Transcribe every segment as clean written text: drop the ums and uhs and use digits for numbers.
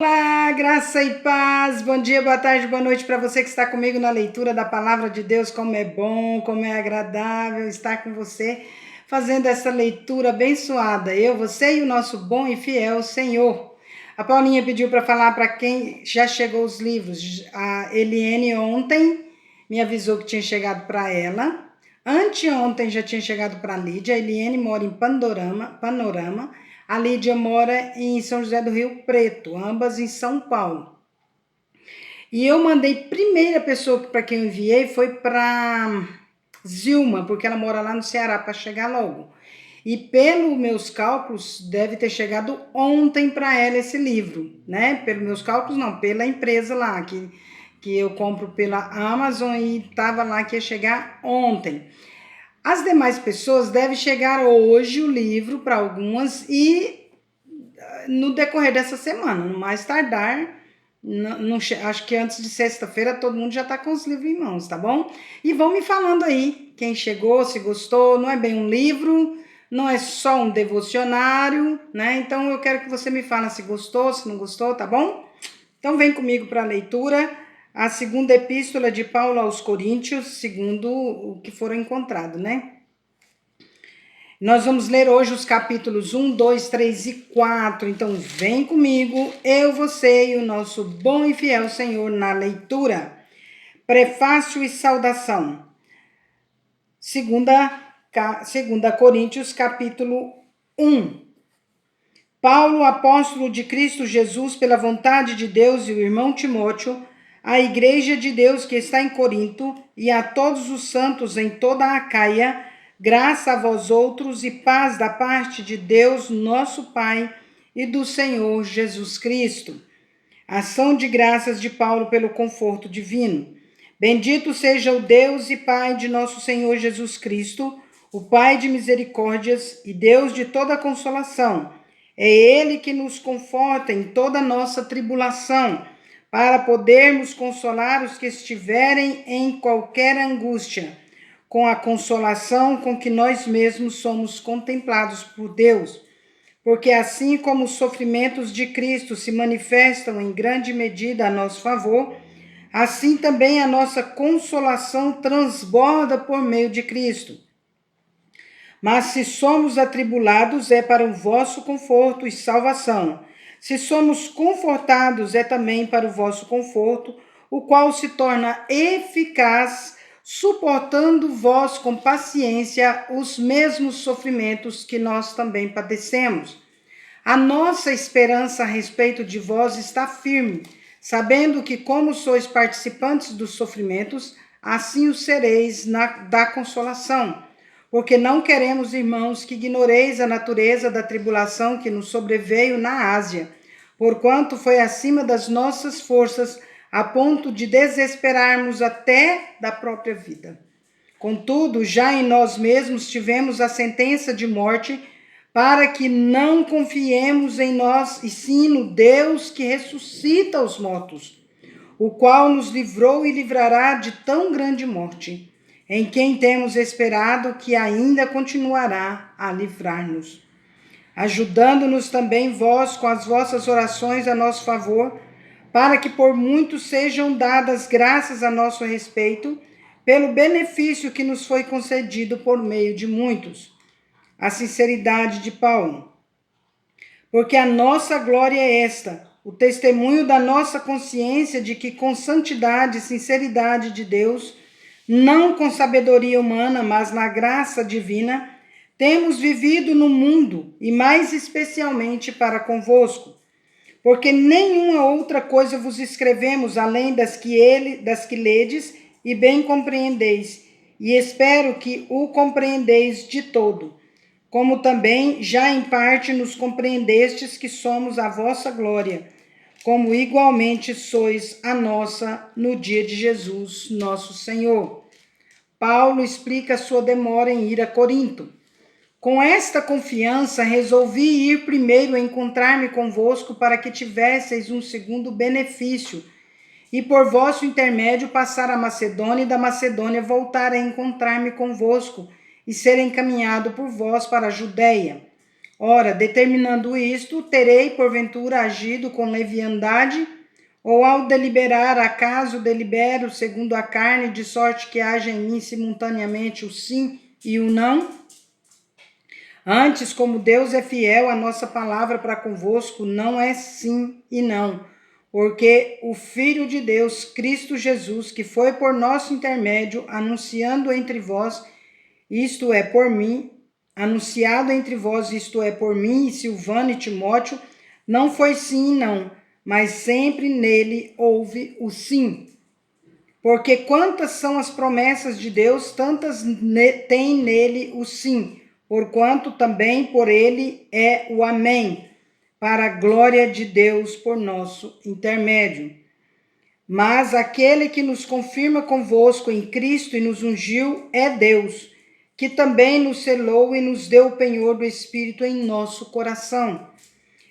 Olá, graça e paz, bom dia, boa tarde, boa noite para você que está comigo na leitura da palavra de Deus. Como é bom, como é agradável estar com você fazendo essa leitura abençoada. Eu, você e o nosso bom e fiel Senhor. A Paulinha pediu para falar para quem já chegou os livros. A Eliane ontem me avisou que tinha chegado para ela. Anteontem já tinha chegado para a Lídia. A Eliane mora em Panorama. A Lídia mora em São José do Rio Preto, ambas em São Paulo. E eu mandei, primeira pessoa para quem eu enviei foi para Zilma, porque ela mora lá no Ceará, para chegar logo. E pelos meus cálculos, deve ter chegado ontem para ela esse livro, né? Pelos meus cálculos, não, pela empresa lá, que eu compro pela Amazon e estava lá que ia chegar ontem. As demais pessoas devem chegar hoje o livro para algumas e no decorrer dessa semana, no mais tardar, acho que antes de sexta-feira todo mundo já está com os livros em mãos, tá bom? E vão me falando aí, quem chegou, se gostou, não é bem um livro, não é só um devocionário, né? Então eu quero que você me fale se gostou, se não gostou, tá bom? Então vem comigo para a leitura, a segunda epístola de Paulo aos Coríntios, segundo o que foram encontrado, né? Nós vamos ler hoje os capítulos 1, 2, 3 e 4. Então, vem comigo, eu, você e o nosso bom e fiel Senhor na leitura. Prefácio e saudação. Segunda Coríntios, capítulo 1. Paulo, apóstolo de Cristo Jesus, pela vontade de Deus, e o irmão Timóteo, à igreja de Deus que está em Corinto, e a todos os santos em toda a Acaia, graça a vós outros e paz da parte de Deus, nosso Pai, e do Senhor Jesus Cristo. Ação de graças de Paulo pelo conforto divino. Bendito seja o Deus e Pai de nosso Senhor Jesus Cristo, o Pai de misericórdias e Deus de toda consolação. É Ele que nos conforta em toda nossa tribulação, para podermos consolar os que estiverem em qualquer angústia, com a consolação com que nós mesmos somos contemplados por Deus. Porque assim como os sofrimentos de Cristo se manifestam em grande medida a nosso favor, assim também a nossa consolação transborda por meio de Cristo. Mas se somos atribulados, é para o vosso conforto e salvação. Se somos confortados, é também para o vosso conforto, o qual se torna eficaz, suportando vós com paciência os mesmos sofrimentos que nós também padecemos. A nossa esperança a respeito de vós está firme, sabendo que, como sois participantes dos sofrimentos, assim o sereis da consolação. Porque não queremos, irmãos, que ignoreis a natureza da tribulação que nos sobreveio na Ásia, porquanto foi acima das nossas forças, a ponto de desesperarmos até da própria vida. Contudo, já em nós mesmos tivemos a sentença de morte, para que não confiemos em nós, e sim no Deus que ressuscita os mortos, o qual nos livrou e livrará de tão grande morte, em quem temos esperado que ainda continuará a livrar-nos, ajudando-nos também vós com as vossas orações a nosso favor, para que por muitos sejam dadas graças a nosso respeito, pelo benefício que nos foi concedido por meio de muitos. A sinceridade de Paulo. Porque a nossa glória é esta, o testemunho da nossa consciência de que com santidade e sinceridade de Deus, não com sabedoria humana, mas na graça divina, temos vivido no mundo, e mais especialmente para convosco. Porque nenhuma outra coisa vos escrevemos, além das que ledes e bem compreendeis, e espero que o compreendeis de todo, como também já em parte nos compreendestes que somos a vossa glória, como igualmente sois a nossa no dia de Jesus, nosso Senhor. Paulo explica a sua demora em ir a Corinto. Com esta confiança, resolvi ir primeiro encontrar-me convosco para que tivesseis um segundo benefício, e por vosso intermédio passar a Macedônia e da Macedônia voltar a encontrar-me convosco e ser encaminhado por vós para a Judéia. Ora, determinando isto, terei porventura agido com leviandade? Ou ao deliberar, acaso delibero segundo a carne, de sorte que haja em mim simultaneamente o sim e o não? Antes, como Deus é fiel, a nossa palavra para convosco não é sim e não, porque o Filho de Deus, Cristo Jesus, que foi por nosso intermédio, anunciando entre vós, isto é, por mim, anunciado entre vós, isto é, por mim, e Silvano e Timóteo, não foi sim e não, mas sempre nele houve o sim. Porque quantas são as promessas de Deus, tantas tem nele o sim, porquanto também por ele é o amém, para a glória de Deus por nosso intermédio. Mas aquele que nos confirma convosco em Cristo e nos ungiu é Deus, que também nos selou e nos deu o penhor do Espírito em nosso coração.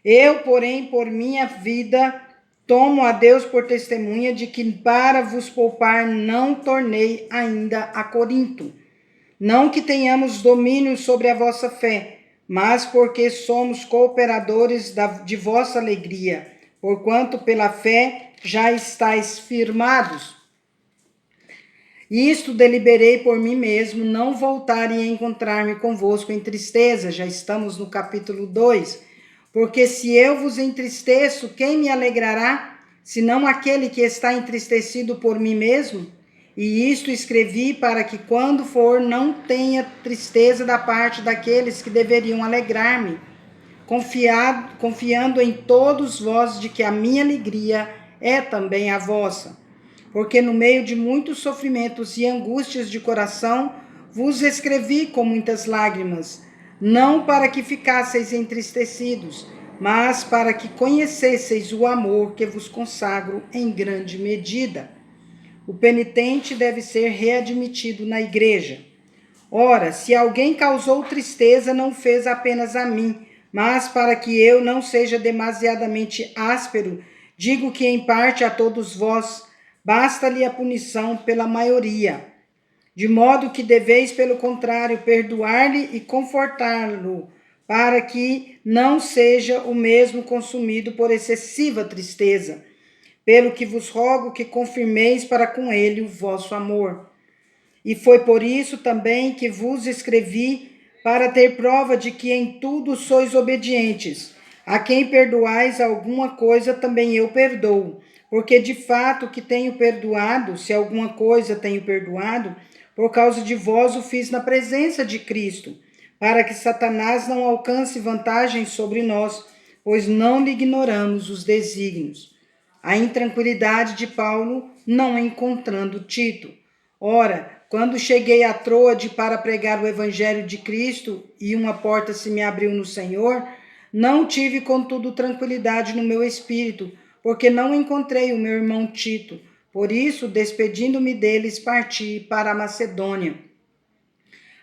Eu, porém, por minha vida, tomo a Deus por testemunha de que para vos poupar não tornei ainda a Corinto. Não que tenhamos domínio sobre a vossa fé, mas porque somos cooperadores de vossa alegria, porquanto pela fé já estáis firmados. Isto deliberei por mim mesmo, não voltar e encontrar-me convosco em tristeza. Já estamos no capítulo 2. Porque se eu vos entristeço, quem me alegrará, senão aquele que está entristecido por mim mesmo? E isto escrevi para que, quando for, não tenha tristeza da parte daqueles que deveriam alegrar-me, confiando em todos vós de que a minha alegria é também a vossa. Porque no meio de muitos sofrimentos e angústias de coração, vos escrevi com muitas lágrimas, não para que ficasseis entristecidos, mas para que conhecesseis o amor que vos consagro em grande medida. O penitente deve ser readmitido na igreja. Ora, se alguém causou tristeza, não fez apenas a mim, mas para que eu não seja demasiadamente áspero, digo que em parte a todos vós, basta-lhe a punição pela maioria. De modo que deveis, pelo contrário, perdoar-lhe e confortá-lo, para que não seja o mesmo consumido por excessiva tristeza. Pelo que vos rogo que confirmeis para com ele o vosso amor. E foi por isso também que vos escrevi, para ter prova de que em tudo sois obedientes. A quem perdoais alguma coisa, também eu perdoo. Porque de fato que tenho perdoado, se alguma coisa tenho perdoado, por causa de vós o fiz na presença de Cristo, para que Satanás não alcance vantagem sobre nós, pois não lhe ignoramos os desígnios. A intranquilidade de Paulo, não encontrando Tito. Ora, quando cheguei a Troade para pregar o evangelho de Cristo e uma porta se me abriu no Senhor, não tive, contudo, tranquilidade no meu espírito, porque não encontrei o meu irmão Tito. Por isso, despedindo-me deles, parti para a Macedônia.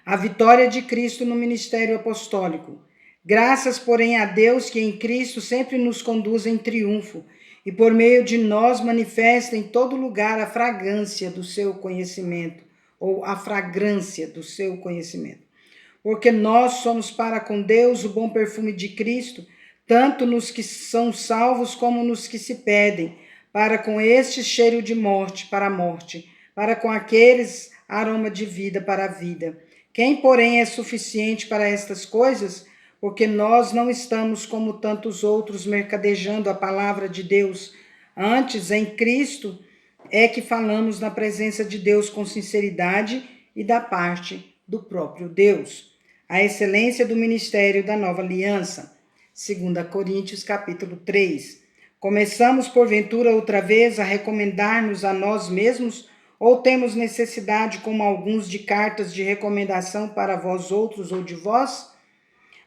A vitória de Cristo no ministério apostólico. Graças, porém, a Deus que em Cristo sempre nos conduz em triunfo e por meio de nós manifesta em todo lugar a fragrância do seu conhecimento, ou a fragrância do seu conhecimento. Porque nós somos para com Deus o bom perfume de Cristo, tanto nos que são salvos como nos que se pedem, para com estes cheiro de morte para a morte, para com aqueles aroma de vida para a vida. Quem, porém, é suficiente para estas coisas? Porque nós não estamos como tantos outros mercadejando a palavra de Deus. Antes, em Cristo, é que falamos na presença de Deus com sinceridade e da parte do próprio Deus. A excelência do ministério da nova aliança. 2 Coríntios, capítulo 3. Começamos, porventura, outra vez a recomendar-nos a nós mesmos, ou temos necessidade, como alguns, de cartas de recomendação para vós outros ou de vós?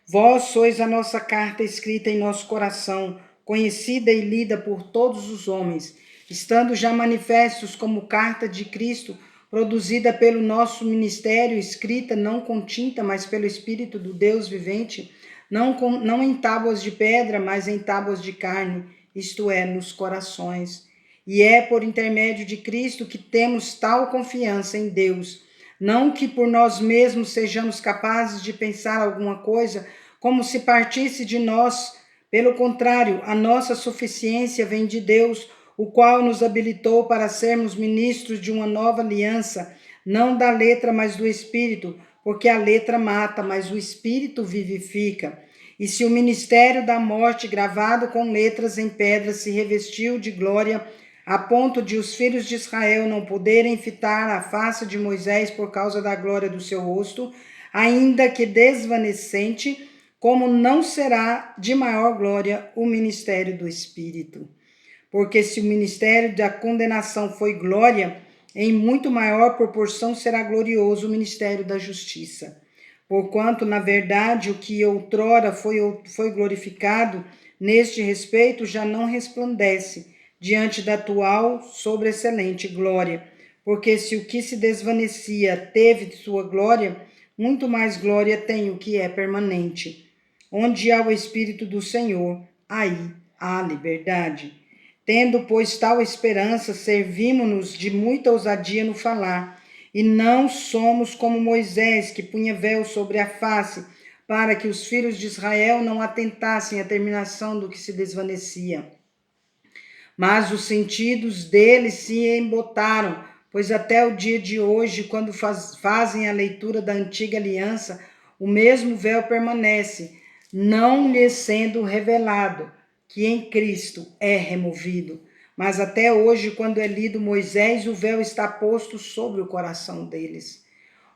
Vós sois a nossa carta escrita em nosso coração, conhecida e lida por todos os homens, estando já manifestos como carta de Cristo, produzida pelo nosso ministério, escrita não com tinta, mas pelo Espírito do Deus vivente, não em tábuas de pedra, mas em tábuas de carne, isto é, nos corações. E é por intermédio de Cristo que temos tal confiança em Deus, não que por nós mesmos sejamos capazes de pensar alguma coisa, como se partisse de nós. Pelo contrário, a nossa suficiência vem de Deus, o qual nos habilitou para sermos ministros de uma nova aliança, não da letra, mas do Espírito, porque a letra mata, mas o Espírito vivifica. E se o ministério da morte, gravado com letras em pedra, se revestiu de glória, a ponto de os filhos de Israel não poderem fitar a face de Moisés por causa da glória do seu rosto, ainda que desvanecente, como não será de maior glória o ministério do Espírito. Porque se o ministério da condenação foi glória, em muito maior proporção será glorioso o ministério da justiça. Porquanto, na verdade, o que outrora foi glorificado, neste respeito já não resplandece, diante da atual sobreexcelente glória. Porque se o que se desvanecia teve sua glória, muito mais glória tem o que é permanente. Onde há o Espírito do Senhor, aí há liberdade. Tendo, pois, tal esperança, servimo-nos de muita ousadia no falar, e não somos como Moisés, que punha véu sobre a face, para que os filhos de Israel não atentassem à terminação do que se desvanecia. Mas os sentidos deles se embotaram, pois até o dia de hoje, quando fazem a leitura da antiga aliança, o mesmo véu permanece, não lhes sendo revelado, que em Cristo é removido. Mas até hoje, quando é lido Moisés, o véu está posto sobre o coração deles.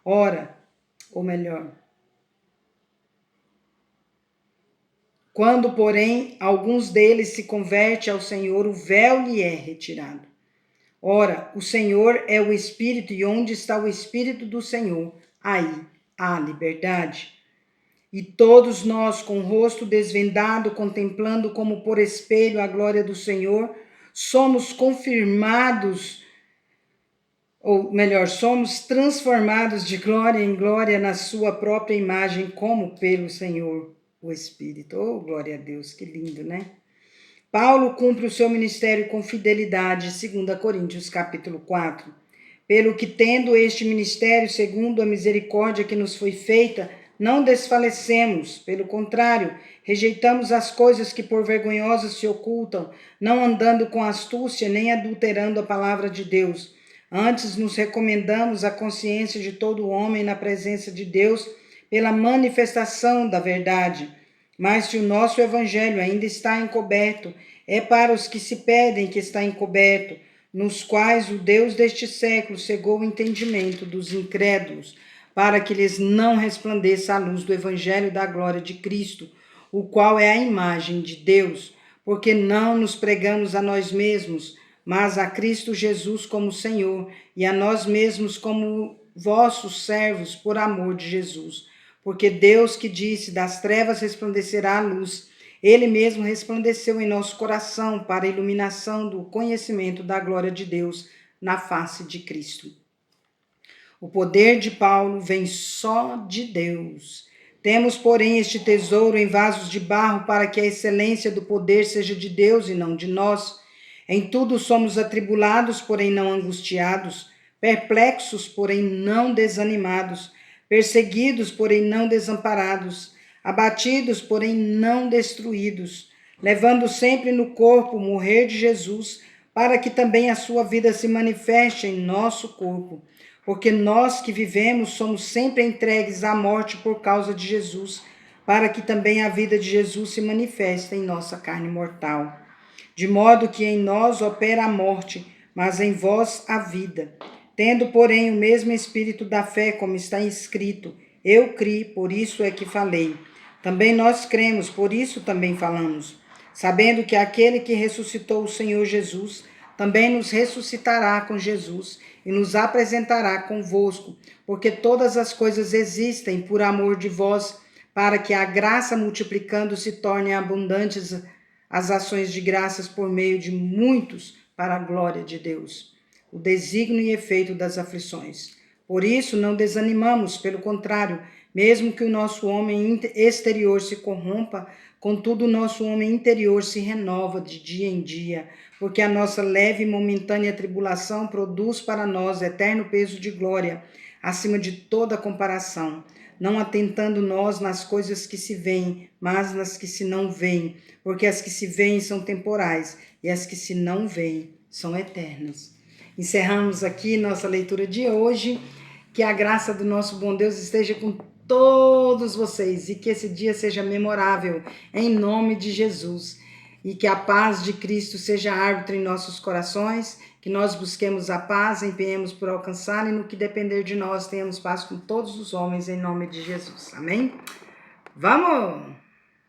Ora, ou melhor, quando, porém, alguns deles se convertem ao Senhor, o véu lhe é retirado. Ora, o Senhor é o Espírito, e onde está o Espírito do Senhor, aí há liberdade. E todos nós, com o rosto desvendado, contemplando como por espelho a glória do Senhor, somos confirmados, ou melhor, somos transformados de glória em glória na sua própria imagem, como pelo Senhor, o Espírito. Oh, glória a Deus, que lindo, né? Paulo cumpre o seu ministério com fidelidade, 2 Coríntios capítulo 4. Pelo que, tendo este ministério, segundo a misericórdia que nos foi feita, não desfalecemos, pelo contrário, rejeitamos as coisas que por vergonhosas se ocultam, não andando com astúcia, nem adulterando a palavra de Deus. Antes nos recomendamos a consciência de todo homem na presença de Deus, pela manifestação da verdade. Mas se o nosso evangelho ainda está encoberto, é para os que se pedem que está encoberto, nos quais o Deus deste século cegou o entendimento dos incrédulos, para que lhes não resplandeça a luz do evangelho da glória de Cristo, o qual é a imagem de Deus, porque não nos pregamos a nós mesmos, mas a Cristo Jesus como Senhor, e a nós mesmos como vossos servos por amor de Jesus. Porque Deus, que disse, das trevas resplandecerá a luz, ele mesmo resplandeceu em nosso coração para a iluminação do conhecimento da glória de Deus na face de Cristo. O poder de Paulo vem só de Deus. Temos, porém, este tesouro em vasos de barro para que a excelência do poder seja de Deus e não de nós. Em tudo somos atribulados, porém não angustiados, perplexos, porém não desanimados, perseguidos, porém não desamparados, abatidos, porém não destruídos, levando sempre no corpo o morrer de Jesus, para que também a sua vida se manifeste em nosso corpo. Porque nós que vivemos somos sempre entregues à morte por causa de Jesus, para que também a vida de Jesus se manifeste em nossa carne mortal. De modo que em nós opera a morte, mas em vós a vida. Tendo, porém, o mesmo espírito da fé, como está escrito, eu criei, por isso é que falei. Também nós cremos, por isso também falamos, sabendo que aquele que ressuscitou o Senhor Jesus também nos ressuscitará com Jesus e nos apresentará convosco, porque todas as coisas existem por amor de vós, para que a graça multiplicando-se torne abundantes as ações de graças por meio de muitos para a glória de Deus. O desígnio e efeito das aflições. Por isso não desanimamos, pelo contrário, mesmo que o nosso homem exterior se corrompa, contudo o nosso homem interior se renova de dia em dia, porque a nossa leve e momentânea tribulação produz para nós eterno peso de glória, acima de toda comparação, não atentando nós nas coisas que se veem, mas nas que se não veem, porque as que se veem são temporais e as que se não veem são eternas. Encerramos aqui nossa leitura de hoje. Que a graça do nosso bom Deus esteja com todos vocês e que esse dia seja memorável, em nome de Jesus. E que a paz de Cristo seja árbitro em nossos corações, que nós busquemos a paz, empenhemos por alcançar e no que depender de nós tenhamos paz com todos os homens, em nome de Jesus. Amém? Vamos!